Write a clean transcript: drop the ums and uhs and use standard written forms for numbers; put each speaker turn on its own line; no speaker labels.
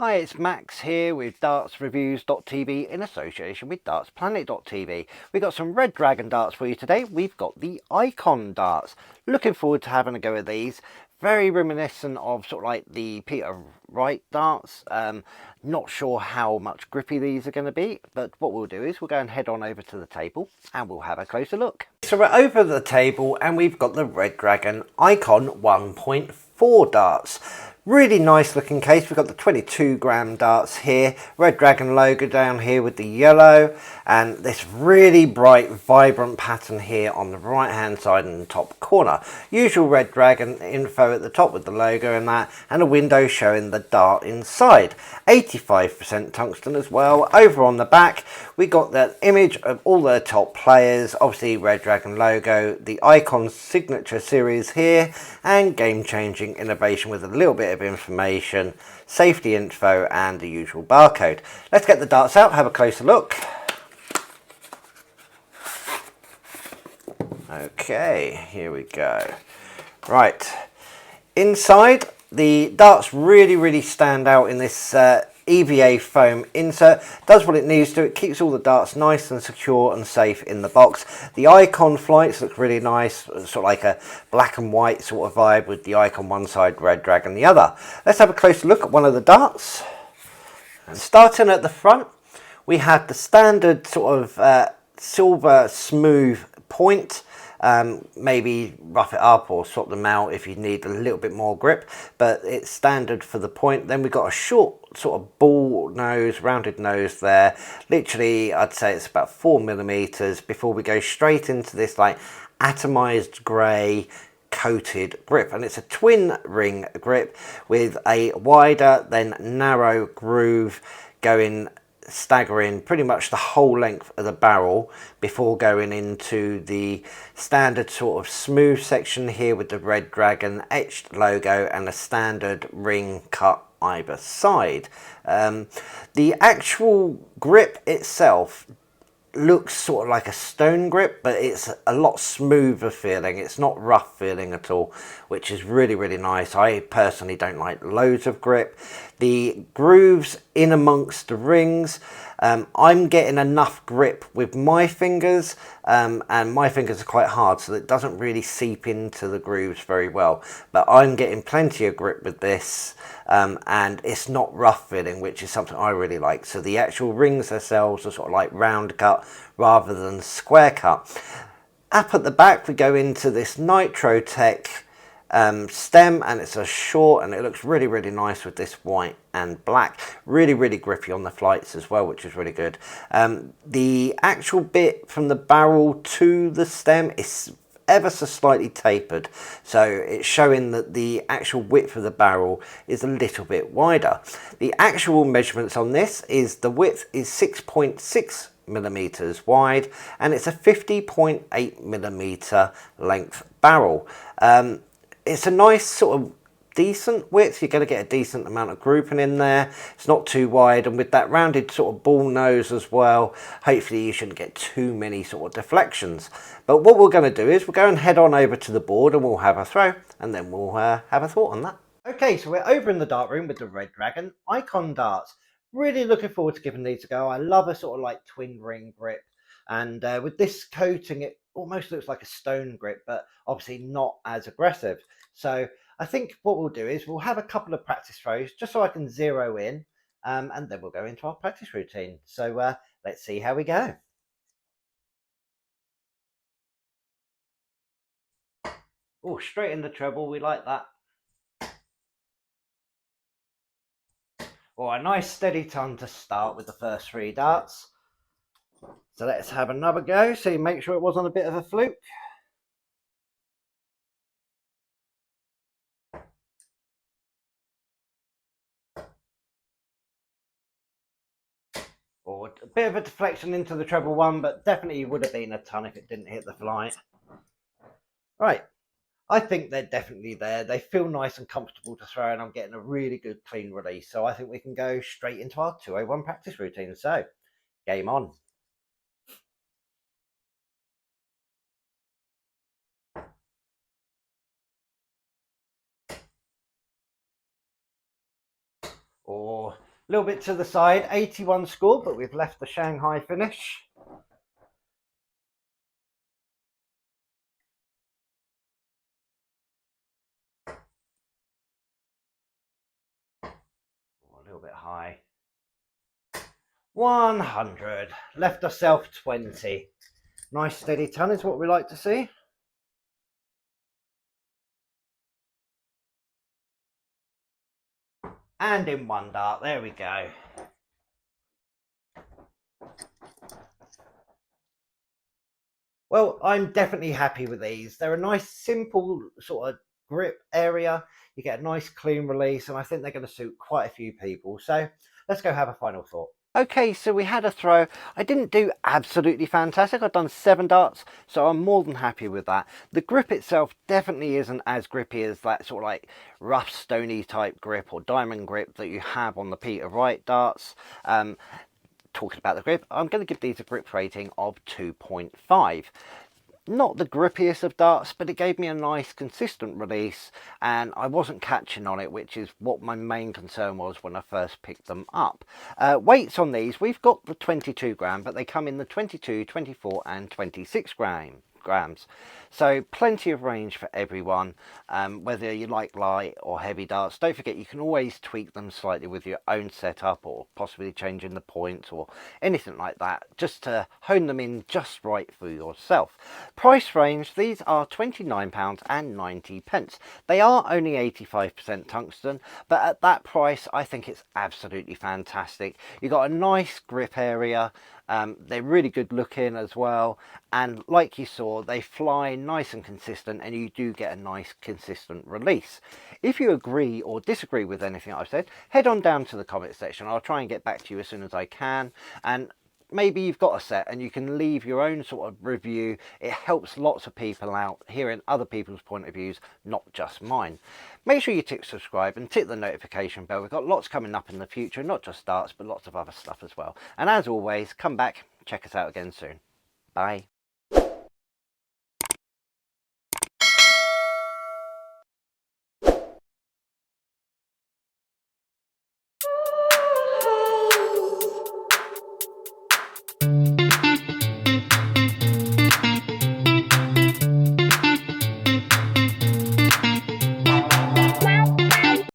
Hi, it's Max here with dartsreviews.tv in association with dartsplanet.tv. We've got some Red Dragon darts for you today. We've got the Ikon darts. Looking forward to having a go at these. Very reminiscent of sort of like the Peter Wright darts. Not sure how much grippy these are going to be, but what we'll do is we'll go and head on over to the table and we'll have a closer look. So we're over the table and we've got the Red Dragon Ikon 1.4 darts. Really nice looking case. We've got the 22-gram darts here, Red Dragon logo down here with the yellow, and this really bright, vibrant pattern here on the right hand side in the top corner. Usual Red Dragon info at the top with the logo and that, and a window showing the dart inside. 85% tungsten as well. Over on the back, we got that image of all the top players, obviously Red Dragon logo, the Ikon signature series here, and game-changing innovation with a little bit of information, safety info, and the usual barcode. Let's get the darts out, have a closer look. Okay, here we go. Right, inside, the darts really stand out in this EVA foam insert. Does what it needs to. It keeps all the darts nice and secure and safe in the box. The Ikon flights look really nice, sort of like a black and white sort of vibe with the Ikon one side, Red Dragon the other. Let's have a closer look at one of the darts. And starting at the front, we have the standard sort of silver smooth point. Maybe rough it up or swap them out if you need a little bit more grip, but it's standard for the point. Then we've got a short sort of ball nose, rounded nose there. Literally, I'd say it's about 4mm before we go straight into this like atomized grey coated grip, and it's a twin ring grip with a wider then narrow groove going staggering pretty much the whole length of the barrel before going into the standard sort of smooth section here with the Red Dragon etched logo and a standard ring cut either side. The actual grip itself looks sort of like a stone grip, but it's a lot smoother feeling. It's not rough feeling at all, which is really nice. I personally don't like loads of grip. The grooves in amongst the rings, I'm getting enough grip with my fingers, and my fingers are quite hard, so it doesn't really seep into the grooves very well, but I'm getting plenty of grip with this, and it's not rough feeling, which is something I really like. So the actual rings themselves are sort of like round cut rather than square cut. Up at the back we go into this Nitro Tech stem, and it's a short, and it looks really nice with this white and black. Really grippy on the flights as well, which is really good. The actual bit from the barrel to the stem is ever so slightly tapered, so it's showing that the actual width of the barrel is a little bit wider. The actual measurements on this is the width is 6.6mm wide, and it's a 50.8mm length barrel. It's a nice sort of decent width. You're going to get a decent amount of grouping in there. It's not too wide, and with that rounded sort of ball nose as well, hopefully you shouldn't get too many sort of deflections. But what we're going to do is we'll go and head on over to the board and we'll have a throw, and then we'll have a thought on that. Okay, so we're over in the dart room with the Red Dragon Ikon darts. Really looking forward to giving these a go. I love a sort of like twin ring grip, and with this coating it almost looks like a stone grip, but obviously not as aggressive. So I think what we'll do is we'll have a couple of practice throws just so I can zero in, and then we'll go into our practice routine. So let's see how we go. Oh, straight in the treble, we like that. Oh, a nice steady ton to start with the first three darts. So let's have another go, so you make sure it wasn't a bit of a fluke. Or a bit of a deflection into the treble one, but definitely would have been a ton if it didn't hit the flight. Right, I think they're definitely there. They feel nice and comfortable to throw, and I'm getting a really good clean release. So I think we can go straight into our 201 practice routine. So, game on. Or little bit to the side, 81 score, but we've left the Shanghai finish. A little bit high. 100. Left ourselves 20. Nice steady ton is what we like to see. And in one dart, there we go. Well, I'm definitely happy with these. They're a nice, simple sort of grip area. You get a nice clean release, and I think they're going to suit quite a few people. So let's go have a final thought. Okay, so we had a throw. I didn't do absolutely fantastic. I've done 7 darts, so I'm more than happy with that. The grip itself definitely isn't as grippy as that sort of like rough, stony type grip or diamond grip that you have on the Peter Wright darts. Talking about the grip, I'm going to give these a grip rating of 2.5. Not the grippiest of darts, but it gave me a nice consistent release, and I wasn't catching on it, which is what my main concern was when I first picked them up. Weights on these, we've got the 22 gram, but they come in the 22, 24 and 26 grams. So plenty of range for everyone, whether you like light or heavy darts. Don't forget you can always tweak them slightly with your own setup, or possibly changing the points or anything like that, just to hone them in just right for yourself. Price range, these are £29.90. They are only 85% tungsten, but at that price I think it's absolutely fantastic. You've got a nice grip area. They're really good looking as well, and like you saw, they fly nice and consistent, and you do get a nice consistent release. If you agree or disagree with anything I've said, head on down to the comment section. I'll try and get back to you as soon as I can, and maybe you've got a set and you can leave your own sort of review. It helps lots of people out hearing other people's point of views, not just mine. Make sure you tick subscribe and tick the notification bell. We've got lots coming up in the future, not just darts, but lots of other stuff as well. And as always, come back, check us out again soon. Bye.